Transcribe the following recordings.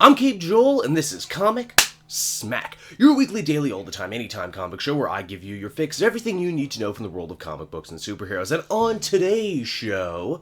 I'm Cape Joel, and this is Comic Smack, your weekly, daily, all the time, anytime comic show where I give you your fix of everything you need to know from the world of comic books and superheroes. And on today's show,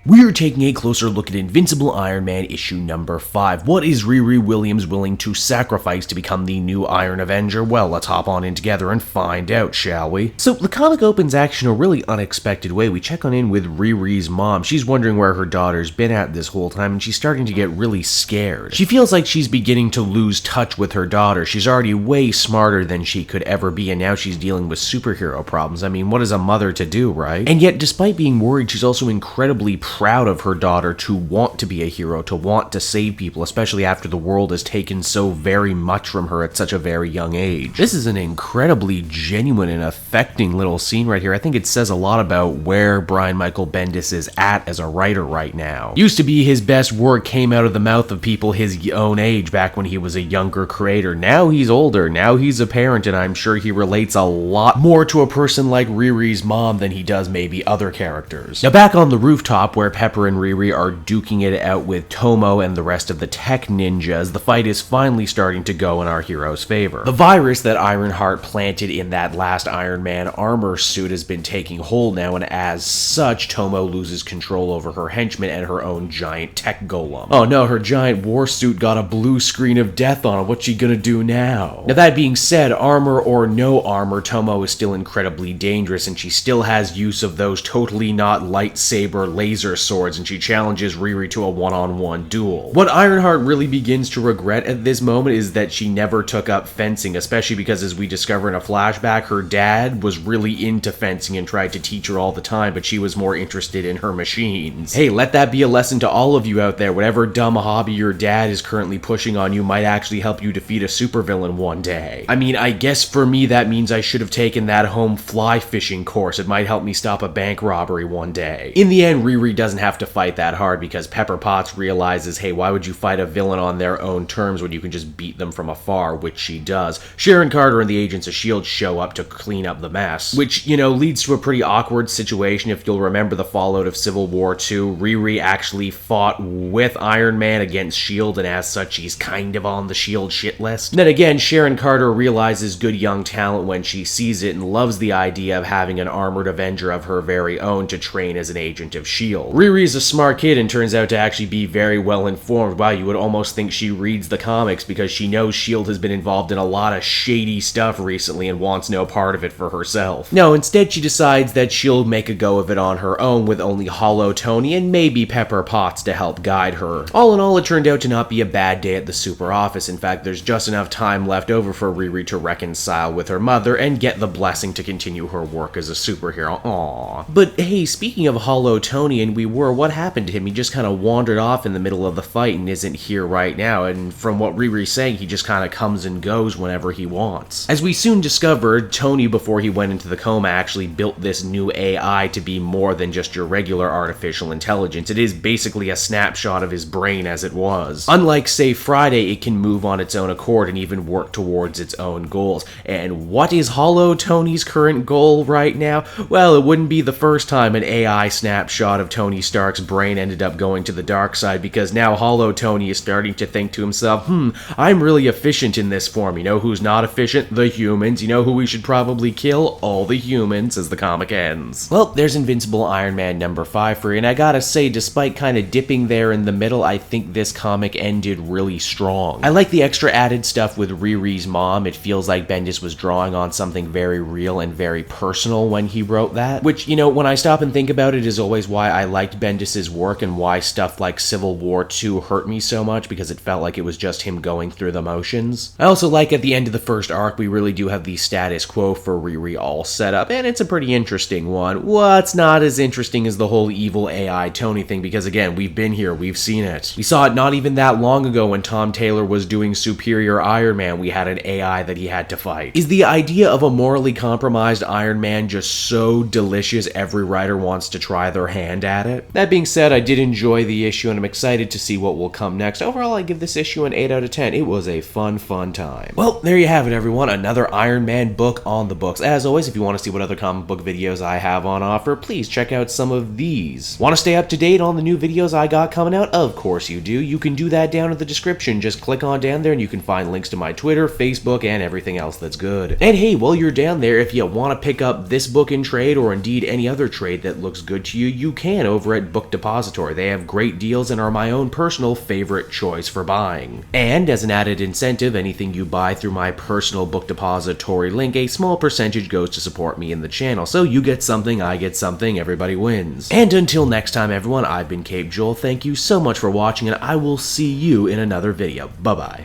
we're taking a closer look at Invincible Iron Man issue number 5. What is Riri Williams willing to sacrifice to become the new Iron Avenger? Well, let's hop on in together and find out, shall we? So, the comic opens action a really unexpected way. We check on in with Riri's mom. She's wondering where her daughter's been at this whole time, and she's starting to get really scared. She feels like she's beginning to lose touch with her daughter. She's already way smarter than she could ever be, and now she's dealing with superhero problems. I mean, what is a mother to do, right? And yet, despite being worried, she's also incredibly proud of her daughter to want to be a hero, to want to save people, especially after the world has taken so very much from her at such a very young age. This is an incredibly genuine and affecting little scene right here. I think it says a lot about where Brian Michael Bendis is at as a writer right now. Used to be his best work came out of the mouth of people his own age back when he was a younger creator. Now he's older, now he's a parent, and I'm sure he relates a lot more to a person like Riri's mom than he does maybe other characters. Now back on the rooftop where Pepper and Riri are duking it out with Tomo and the rest of the tech ninjas, the fight is finally starting to go in our hero's favor. The virus that Ironheart planted in that last Iron Man armor suit has been taking hold now, and as such, Tomo loses control over her henchmen and her own giant tech golem. Oh no, her giant war suit got a blue screen of death on it. What's she gonna do now? Now that being said, armor or no armor, Tomo is still incredibly dangerous, and she still has use of those totally not lightsaber laser swords, and she challenges Riri to a one-on-one duel. What Ironheart really begins to regret at this moment is that she never took up fencing, especially because, as we discover in a flashback, her dad was really into fencing and tried to teach her all the time, but she was more interested in her machines. Hey, let that be a lesson to all of you out there. Whatever dumb hobby your dad is currently pushing on you might actually help you defeat a supervillain one day. I mean, I guess for me that means I should have taken that home fly fishing course. It might help me stop a bank robbery one day. In the end, Riri doesn't have to fight that hard because Pepper Potts realizes, hey, why would you fight a villain on their own terms when you can just beat them from afar, which she does. Sharon Carter and the Agents of S.H.I.E.L.D. show up to clean up the mess, which, leads to a pretty awkward situation. If you'll remember the fallout of Civil War II, Riri actually fought with Iron Man against S.H.I.E.L.D., and as such, she's kind of on the S.H.I.E.L.D. shit list. And then again, Sharon Carter realizes good young talent when she sees it and loves the idea of having an armored Avenger of her very own to train as an agent of S.H.I.E.L.D. Riri's a smart kid and turns out to actually be very well informed. Wow, you would almost think she reads the comics because she knows S.H.I.E.L.D. has been involved in a lot of shady stuff recently and wants no part of it for herself. No, instead she decides that she'll make a go of it on her own with only Hollow Tony and maybe Pepper Potts to help guide her. All in all, it turned out to not be a bad day at the super office. In fact, there's just enough time left over for Riri to reconcile with her mother and get the blessing to continue her work as a superhero. Aww. But hey, speaking of Hollow Tony and what happened to him? He just kind of wandered off in the middle of the fight and isn't here right now, and from what Riri's saying, he just kind of comes and goes whenever he wants. As we soon discovered, Tony, before he went into the coma, actually built this new AI to be more than just your regular artificial intelligence. It is basically a snapshot of his brain as it was. Unlike, say, Friday, it can move on its own accord and even work towards its own goals. And what is Hollow Tony's current goal right now? Well, it wouldn't be the first time an AI snapshot of Tony Stark's brain ended up going to the dark side, because now Hollow Tony is starting to think to himself, I'm really efficient in this form. You know who's not efficient? The humans. You know who we should probably kill? All the humans, as the comic ends. Well, there's Invincible Iron Man number 5 for you, and I gotta say, despite kind of dipping there in the middle, I think this comic ended really strong. I like the extra added stuff with Riri's mom. It feels like Bendis was drawing on something very real and very personal when he wrote that, which, when I stop and think about it, is always why I liked Bendis's work and why stuff like Civil War II hurt me so much, because it felt like it was just him going through the motions. I also like at the end of the first arc, we really do have the status quo for Riri all set up, and it's a pretty interesting one. What's not as interesting as the whole evil AI Tony thing, because again, we've been here, we've seen it. We saw it not even that long ago when Tom Taylor was doing Superior Iron Man. We had an AI that he had to fight. Is the idea of a morally compromised Iron Man just so delicious every writer wants to try their hand at at it. That being said, I did enjoy the issue and I'm excited to see what will come next. Overall, I give this issue an 8 out of 10. It was a fun time. Well, there you have it, everyone. Another Iron Man book on the books. As always, if you want to see what other comic book videos I have on offer, please check out some of these. Want to stay up to date on the new videos I got coming out? Of course you do. You can do that down in the description. Just click on down there and you can find links to my Twitter, Facebook, and everything else that's good. And hey, while you're down there, if you want to pick up this book in trade or indeed any other trade that looks good to you, you can over at Book Depository. They have great deals and are my own personal favorite choice for buying. And as an added incentive, anything you buy through my personal Book Depository link, a small percentage goes to support me in the channel. So you get something, I get something, everybody wins. And until next time, everyone, I've been Cape Joel. Thank you so much for watching, and I will see you in another video. Bye-bye.